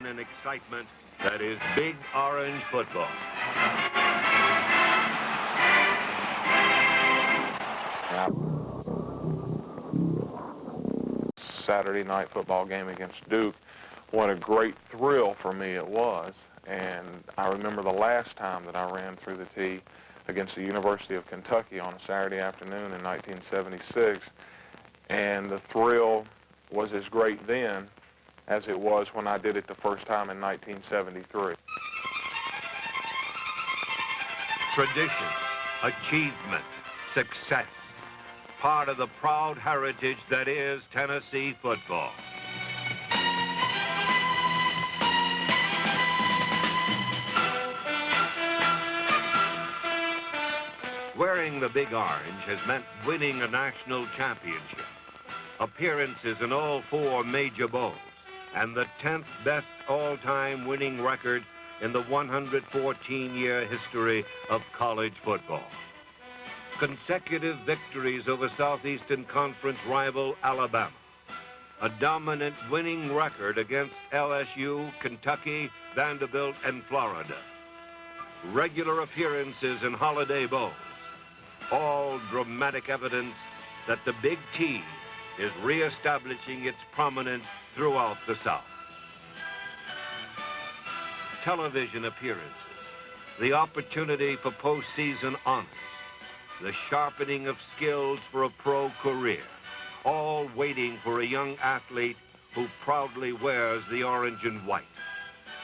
and excitement that is Big Orange football. Saturday night football game against Duke, what a great thrill for me it was. And I remember the last time that I ran through the tee against the University of Kentucky on a Saturday afternoon in 1976, and the thrill was as great then as it was when I did it the first time in 1973. Tradition, achievement, success, part of the proud heritage that is Tennessee football. Wearing the Big Orange has meant winning a national championship, appearances in all 4 major bowls, and the 10th best all-time winning record in the 114-year history of college football. Consecutive victories over Southeastern Conference rival Alabama, a dominant winning record against LSU, Kentucky, Vanderbilt, and Florida, regular appearances in Holiday Bowls, all dramatic evidence that the Big T is reestablishing its prominence throughout the South. Television appearances, the opportunity for postseason honors, the sharpening of skills for a pro career, all waiting for a young athlete who proudly wears the orange and white,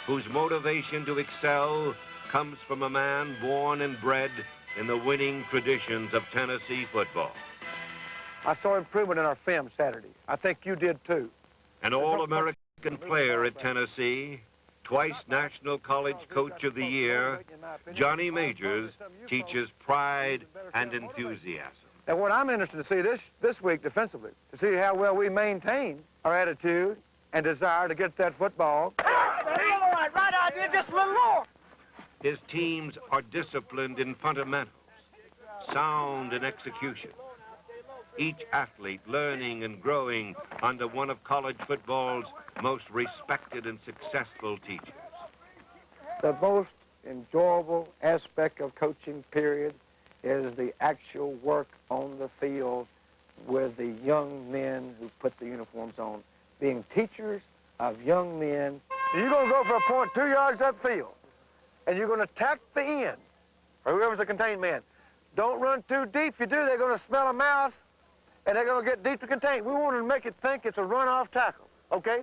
whose motivation to excel comes from a man born and bred in the winning traditions of Tennessee football. I saw improvement in our film Saturday. I think you did too. An All-American player at Tennessee, twice National College Coach of the Year, Johnny Majors teaches pride and enthusiasm. And what I'm interested to see this week defensively, to see how well we maintain our attitude and desire to get that football. Right idea, just a little more. His teams are disciplined in fundamentals, sound in execution. Each athlete learning and growing under one of college football's most respected and successful teachers. The most enjoyable aspect of coaching, period, is the actual work on the field with the young men who put the uniforms on, being teachers of young men. You're going to go for a point 2 yards upfield, and you're going to attack the end, or whoever's the contained man. Don't run too deep. If you do, they're going to smell a mouse, and they're going to get deep to contain. We want to make it think it's a run-off tackle, okay?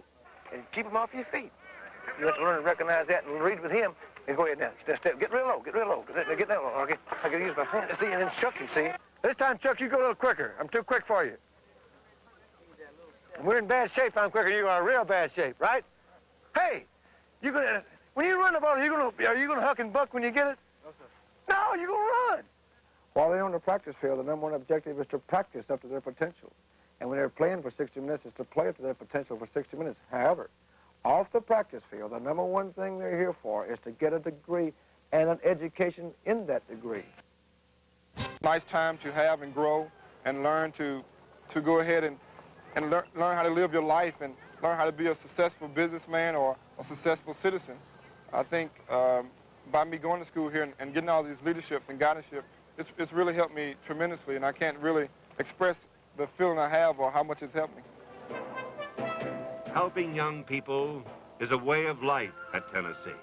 And keep them off your feet. You have to learn to recognize that and read with him. And go ahead now. Step. Get real low. Get real low. Get that low. Okay. I can use my hand. See, and then Chuck can see. This time, Chuck, you go a little quicker. I'm too quick for you. When we're in bad shape, I'm quicker. You're in real bad shape, right? Hey, you gonna when you run the ball, are you gonna huck and buck when you get it? No, sir. No, you're gonna run. While they're on the practice field, the number one objective is to practice up to their potential. And when they're playing for 60 minutes, it's to play up to their potential for 60 minutes. However, off the practice field, the number one thing they're here for is to get a degree and an education in that degree. Nice time to have and grow and learn to go ahead and learn how to live your life and learn how to be a successful businessman or a successful citizen. I think by me going to school here and getting all these leaderships and guidance-ship, it's really helped me tremendously, and I can't really express the feeling I have or how much it's helped me. Helping young people is a way of life at Tennessee.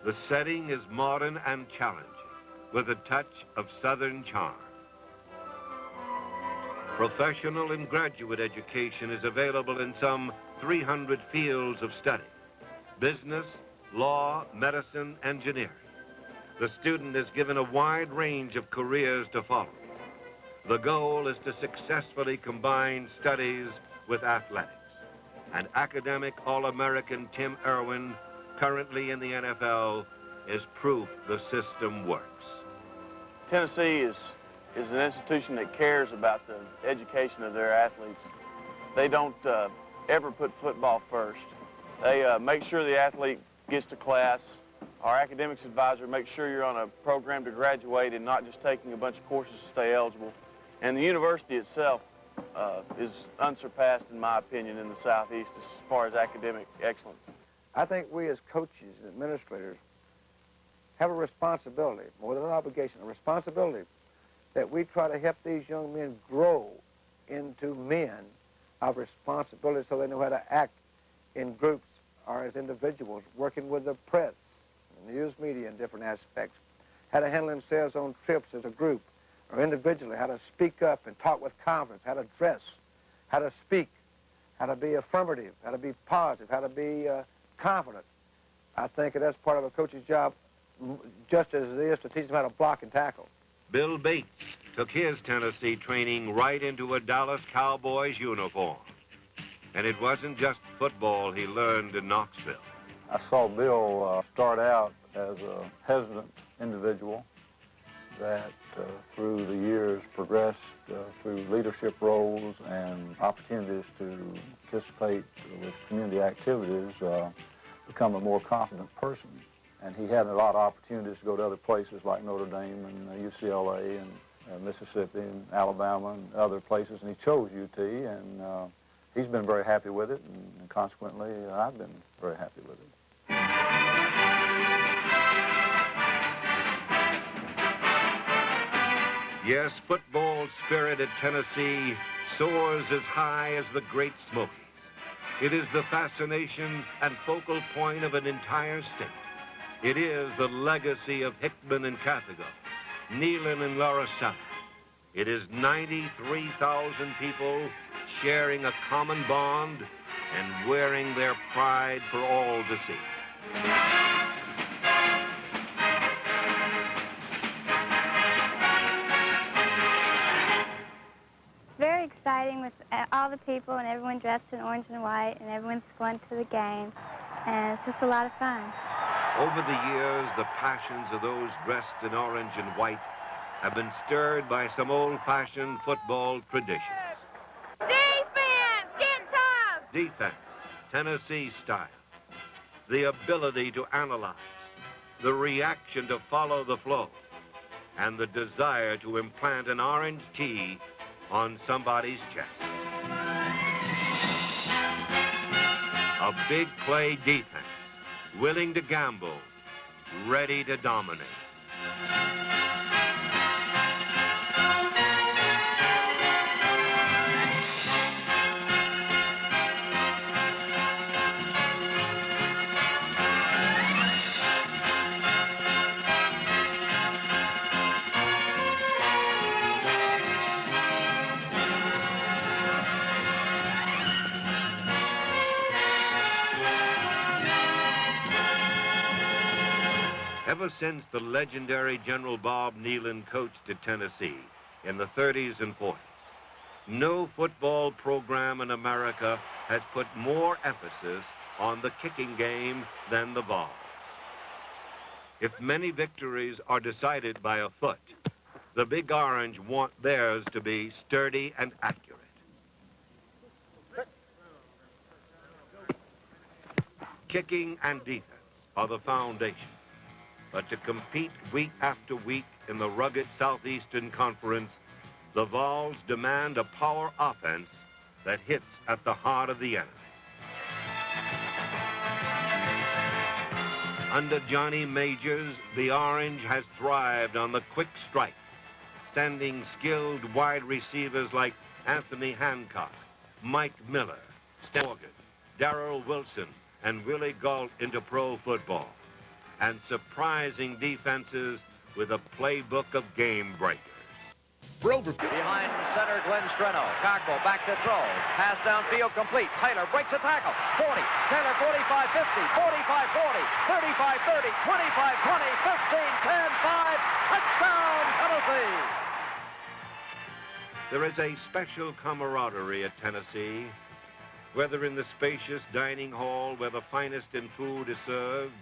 The setting is modern and challenging, with a touch of Southern charm. Professional and graduate education is available in some 300 fields of study: business, law, medicine, engineering. The student is given a wide range of careers to follow. The goal is to successfully combine studies with athletics. And academic All-American Tim Irwin, currently in the NFL, is proof the system works. Tennessee is an institution that cares about the education of their athletes. They don't ever put football first. They make sure the athlete gets to class. Our academics advisor makes sure you're on a program to graduate and not just taking a bunch of courses to stay eligible. And the university itself is unsurpassed, in my opinion, in the Southeast as far as academic excellence. I think we as coaches and administrators have a responsibility, more than an obligation, a responsibility that we try to help these young men grow into men of responsibility so they know how to act in groups or as individuals, working with the press, the news media in different aspects, how to handle themselves on trips as a group or individually, how to speak up and talk with confidence, how to dress, how to speak, how to be affirmative, how to be positive, how to be confident. I think that's part of a coach's job, just as it is to teach them how to block and tackle. Bill Bates took his Tennessee training right into a Dallas Cowboys uniform. And it wasn't just football he learned in Knoxville. I saw Bill start out as a hesitant individual that through the years progressed through leadership roles and opportunities to participate with community activities, become a more confident person. And he had a lot of opportunities to go to other places like Notre Dame and UCLA and Mississippi and Alabama and other places, and he chose UT, and he's been very happy with it, and consequently, I've been very happy with it. Yes, football spirit at Tennessee soars as high as the Great Smokies. It is the fascination and focal point of an entire state. It is the legacy of Hickman and Carthago, Neyland and Larissata. It is 93,000 people sharing a common bond and wearing their pride for all to see. Very exciting with all the people and everyone dressed in orange and white and everyone's going to the game, and it's just a lot of fun. Over the years, the passions of those dressed in orange and white have been stirred by some old-fashioned football traditions. Defense! Get tough! Defense, Tennessee style. The ability to analyze, the reaction to follow the flow, and the desire to implant an orange tee on somebody's chest. A big play defense, willing to gamble, ready to dominate. Ever since the legendary General Bob Neyland coached at Tennessee in the 30s and 40s, no football program in America has put more emphasis on the kicking game than the Vols. If many victories are decided by a foot, the Big Orange want theirs to be sturdy and accurate. Kicking and defense are the foundation. But to compete week after week in the rugged Southeastern Conference, the Vols demand a power offense that hits at the heart of the enemy. Under Johnny Majors, the Orange has thrived on the quick strike, sending skilled wide receivers like Anthony Hancock, Mike Miller, Stan Morgan, Darrell Wilson, and Willie Gault into pro football, and surprising defenses with a playbook of game breakers. Behind center, Glenn Streno. Cockrell back to throw. Pass downfield complete. Taylor breaks a tackle. 40. Taylor 45, 50, 45, 40, 35, 30, 25, 20, 15, 10, 5. Touchdown, Tennessee! There is a special camaraderie at Tennessee, whether in the spacious dining hall where the finest in food is served,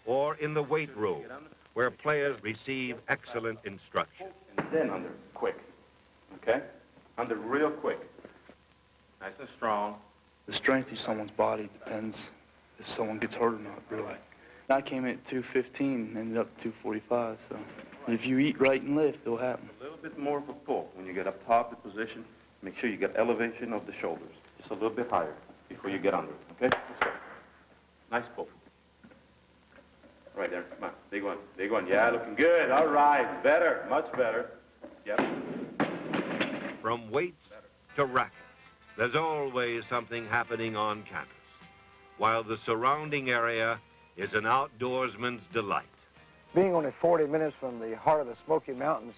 or in the weight room where players receive excellent instruction. And then under, quick, okay? Under real quick, nice and strong. The strength of someone's body depends if someone gets hurt or not, really. I came in at 215 and ended up 245, so if you eat right and lift, it'll happen. A little bit more of a pull. When you get up top of the position, make sure you get elevation of the shoulders. Just a little bit higher before you get under, okay? Let's go. Nice pull. Big one. Big one. Yeah, looking good. All right. Better. Much better. Yep. From weights to rackets, there's always something happening on campus, while the surrounding area is an outdoorsman's delight. Being only 40 minutes from the heart of the Smoky Mountains,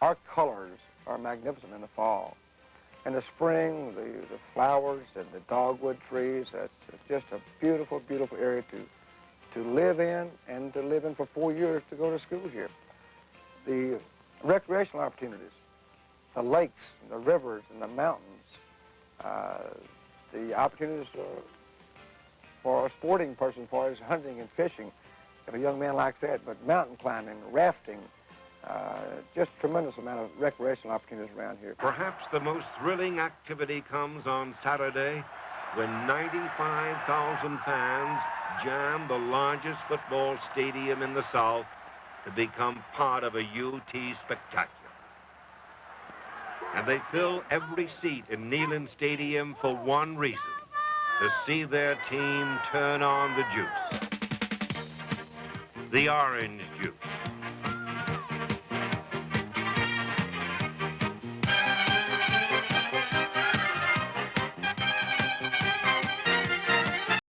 our colors are magnificent in the fall. In the spring, the flowers and the dogwood trees, it's just a beautiful, beautiful area to live in and to live in for 4 years to go to school here. The recreational opportunities, the lakes, and the rivers, and the mountains, the opportunities for a sporting person as far as hunting and fishing, if a young man likes that, but mountain climbing, rafting, just tremendous amount of recreational opportunities around here. Perhaps the most thrilling activity comes on Saturday when 95,000 fans jam the largest football stadium in the South to become part of a UT spectacular. And they fill every seat in Neyland Stadium for one reason, to see their team turn on the juice. The orange juice.